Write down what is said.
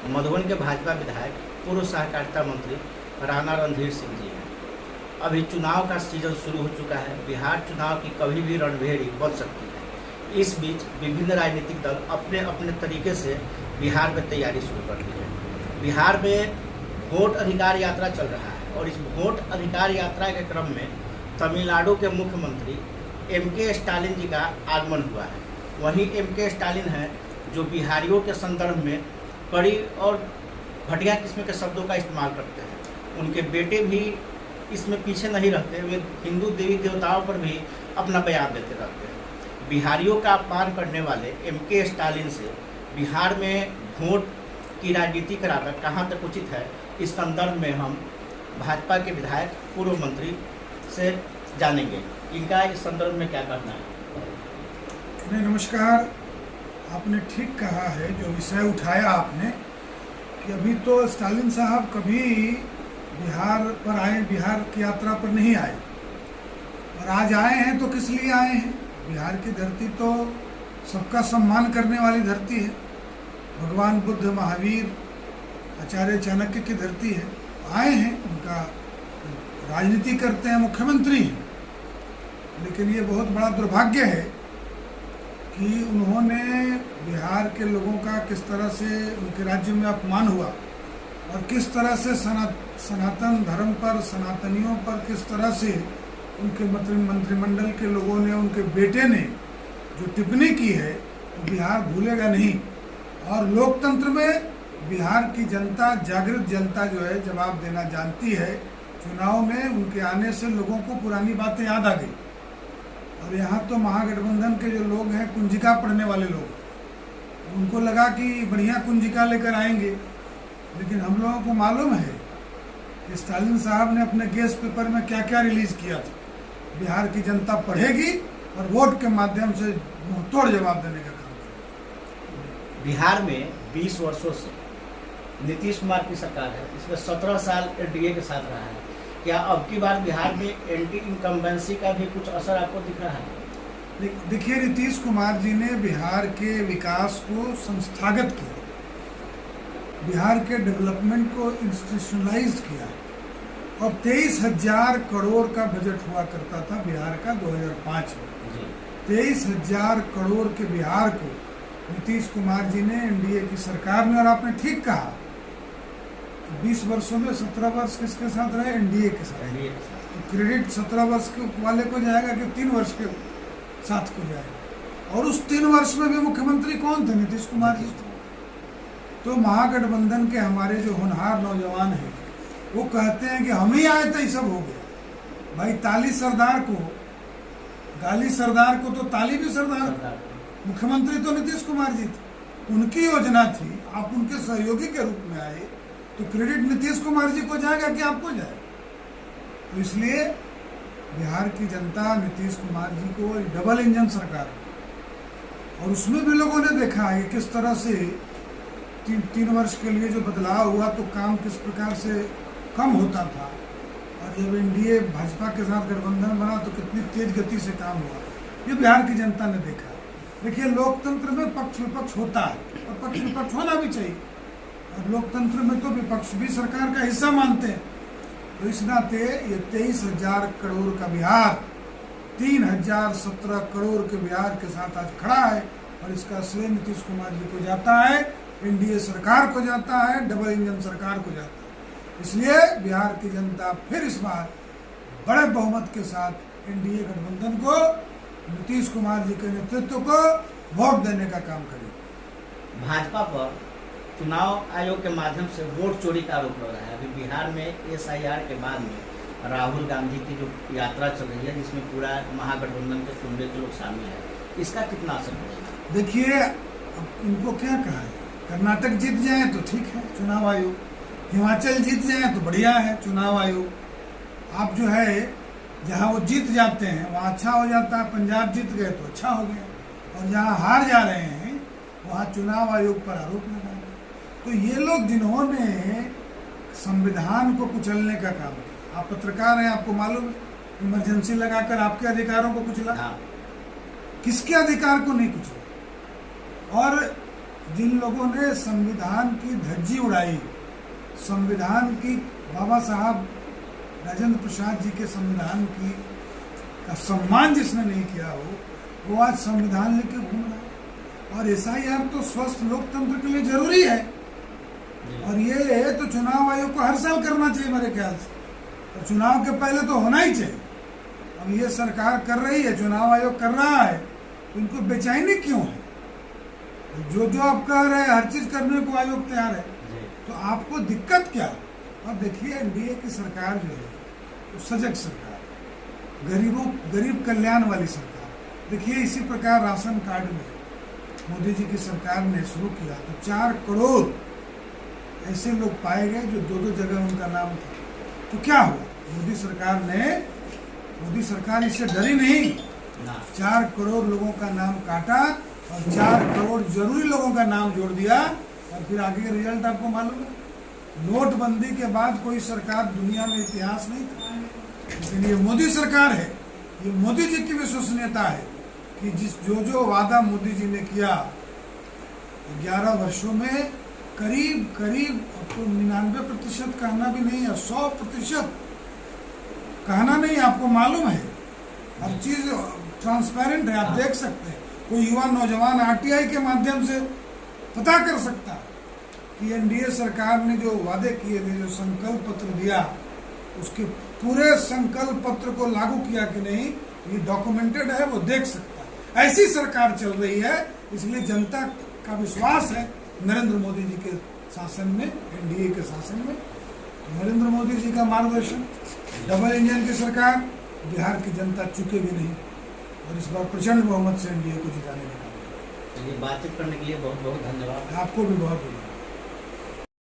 मधुबनी के भाजपा विधायक पूर्व सहकारिता मंत्री राणा रणधीर सिंह जी हैं। अभी चुनाव का सीजन शुरू हो चुका है। बिहार चुनाव की कभी भी रणभेड़ी बन सकती है। इस बीच विभिन्न राजनीतिक दल अपने अपने तरीके से बिहार में तैयारी शुरू कर दी है। बिहार में वोट अधिकार यात्रा चल रहा है और इस वोट अधिकार यात्रा के क्रम में तमिलनाडु के मुख्यमंत्री एम.के. स्टालिन जी का आगमन हुआ है। वहीं एम.के. स्टालिन हैं जो बिहारियों के संदर्भ में कड़ी और घटिया किस्म के शब्दों का इस्तेमाल करते हैं। उनके बेटे भी इसमें पीछे नहीं रहते, वे हिंदू देवी देवताओं पर भी अपना बयान देते रहते हैं। बिहारियों का अपमान करने वाले एम.के. स्टालिन से बिहार में वोट की राजनीति कराना कहाँ तक उचित है, इस संदर्भ में हम भाजपा के विधायक पूर्व मंत्री से जानेंगे। इनका इस संदर्भ में क्या कहना है? नमस्कार। आपने ठीक कहा है, जो विषय उठाया आपने कि अभी तो स्टालिन साहब कभी बिहार पर आए, बिहार की यात्रा पर नहीं आए और आज आए हैं तो किस लिए आए हैं? बिहार की धरती तो सबका सम्मान करने वाली धरती है। भगवान बुद्ध, महावीर, आचार्य चाणक्य की धरती है। आए हैं, उनका राजनीति करते हैं, मुख्यमंत्री हैं। लेकिन ये बहुत बड़ा दुर्भाग्य है कि उन्होंने बिहार के लोगों का किस तरह से उनके राज्य में अपमान हुआ और किस तरह से सनातन धर्म पर, सनातनियों पर किस तरह से उनके मंत्रिमंडल के लोगों ने, उनके बेटे ने जो टिप्पणी की है, तो बिहार भूलेगा नहीं। और लोकतंत्र में बिहार की जनता, जागृत जनता जो है, जवाब देना जानती है। चुनाव में उनके आने से लोगों को पुरानी बातें याद आ गई। और यहाँ तो महागठबंधन के जो लोग हैं, कुंजिका पढ़ने वाले लोग, उनको लगा कि बढ़िया कुंजिका लेकर आएंगे। लेकिन हम लोगों को मालूम है कि स्टालिन साहब ने अपने गेस्ट पेपर में क्या क्या रिलीज किया था। बिहार की जनता पढ़ेगी और वोट के माध्यम से मुंहतोड़ जवाब देने का काम करेगी। बिहार में 20 वर्षों से नीतीश कुमार की सरकार है। इसमें 17 साल एनडीए के साथ रहा है। क्या अब की बार बिहार में एंटी इनकम्बेंसी का भी कुछ असर आपको दिख रहा है? देखिए, नीतीश कुमार जी ने बिहार के विकास को संस्थागत किया, बिहार के डेवलपमेंट को इंस्टीट्यूशनलाइज किया। और 23,000 करोड़ का बजट हुआ करता था बिहार का 2005 में। 23,000 करोड़ के बिहार को नीतीश कुमार जी ने, एनडीए की सरकार ने, और आपने ठीक कहा, 20 वर्षों में 17 वर्ष किसके साथ रहे? एनडीए के साथ। तो क्रेडिट 17 वर्ष के वाले को जाएगा कि 3 वर्ष के साथ को जाएगा? और उस 3 वर्ष में भी मुख्यमंत्री कौन थे? नीतीश कुमार जी। तो महागठबंधन के हमारे जो होनहार नौजवान हैं, वो कहते हैं कि हम ही आए तो ये सब हो गया। भाई, ताली सरदार को, गाली सरदार को, तो ताली भी सरदार। मुख्यमंत्री तो नीतीश कुमार जी थे, उनकी योजना थी, आप उनके सहयोगी के रूप में आए, तो क्रेडिट नीतीश कुमार जी को जाएगा कि आपको जाएगा? तो इसलिए बिहार की जनता नीतीश कुमार जी को डबल इंजन सरकार, और उसमें भी लोगों ने देखा है कि किस तरह से 3 वर्ष के लिए जो बदलाव हुआ, तो काम किस प्रकार से कम होता था। और जब एनडीए भाजपा के साथ गठबंधन बना तो कितनी तेज गति से काम हुआ, ये बिहार की जनता ने देखा। देखिए, लोकतंत्र में पक्ष विपक्ष होता है और पक्ष विपक्ष होना भी चाहिए। और लोकतंत्र में तो विपक्ष भी सरकार का हिस्सा मानते हैं। तो इस नाते ये 23,000 करोड़ का बिहार 3,017 करोड़ के बिहार के साथ आज खड़ा है। और इसका श्रेय नीतीश कुमार जी को जाता है, एनडीए सरकार को जाता है, डबल इंजन सरकार को जाता है। इसलिए बिहार की जनता फिर इस बार बड़े बहुमत के साथ एनडीए गठबंधन को, नीतीश कुमार जी के नेतृत्व को वोट देने का काम करेगी। भाजपा पर चुनाव आयोग के माध्यम से वोट चोरी का आरोप लग रहा है। अभी बिहार में एसआईआर के बाद में राहुल गांधी की जो यात्रा चल रही है, जिसमें पूरा महागठबंधन के कुंबे के लोग शामिल हैं, इसका कितना असर पड़ेगा? देखिए, अब इनको क्या कहा है, कर्नाटक जीत जाए तो ठीक है चुनाव आयोग, हिमाचल जीत जाए तो बढ़िया है चुनाव आयोग। आप जो है जहाँ वो जीत जाते हैं वहाँ अच्छा हो जाता है। पंजाब जीत गए तो अच्छा हो गया, और जहाँ हार जा रहे हैं वहाँ चुनाव आयोग पर आरोप लगा। तो ये लोग जिन्होंने संविधान को कुचलने का काम, आप पत्रकार हैं, आपको मालूम है, इमरजेंसी लगाकर आपके अधिकारों को कुचला। किसके अधिकार को नहीं कुचला? और जिन लोगों ने संविधान की धज्जी उड़ाई, संविधान की, बाबा साहब राजेंद्र प्रसाद जी के संविधान की का सम्मान जिसने नहीं किया हो, वो आज संविधान लेके घूम रहा है। और एसआईआर तो स्वस्थ लोकतंत्र के लिए जरूरी है, और ये तो चुनाव आयोग को हर साल करना चाहिए मेरे ख्याल से, और चुनाव के पहले तो होना ही चाहिए। अब ये सरकार कर रही है, चुनाव आयोग कर रहा है, तो इनको बेचैनी क्यों है? जो आप कह रहे हैं हर चीज करने को आयोग तैयार है, तो आपको दिक्कत क्या? और देखिए एनडीए की सरकार जो है वो सजग सरकार, गरीब कल्याण वाली सरकार। देखिए इसी प्रकार राशन कार्ड में मोदी जी की सरकार ने शुरू किया तो 4 करोड़ ऐसे लोग पाए गए जो 2-2 जगह उनका नाम था। तो क्या हुआ? मोदी सरकार इससे डरी नहीं, 4 करोड़ लोगों का नाम काटा और 4 करोड़ जरूरी लोगों का नाम जोड़ दिया, और फिर आगे का रिजल्ट आपको मालूम है। नोटबंदी के बाद कोई सरकार दुनिया में इतिहास नहीं था, लेकिन ये मोदी सरकार है, ये मोदी जी की विश्वसनीयता है कि जो वादा मोदी जी ने किया 11 वर्षों में करीब तो 99% कहना भी नहीं है, 100% कहना नहीं, आपको मालूम है, हर चीज ट्रांसपेरेंट है, आप देख सकते हैं। कोई युवा नौजवान आरटीआई के माध्यम से पता कर सकता कि एनडीए सरकार ने जो वादे किए थे, जो संकल्प पत्र दिया, उसके पूरे संकल्प पत्र को लागू किया कि नहीं, ये डॉक्यूमेंटेड है, वो देख सकता है। ऐसी सरकार चल रही है, इसलिए जनता का विश्वास है नरेंद्र मोदी जी के शासन में, एनडीए के शासन में। नरेंद्र मोदी जी का मार्गदर्शन, डबल इंजन की सरकार, बिहार की जनता चुके भी नहीं, और इस बार प्रचंड बहुमत से एनडीए को जिताने का काम। बातचीत करने के लिए बहुत बहुत धन्यवाद। आपको भी बहुत बहुत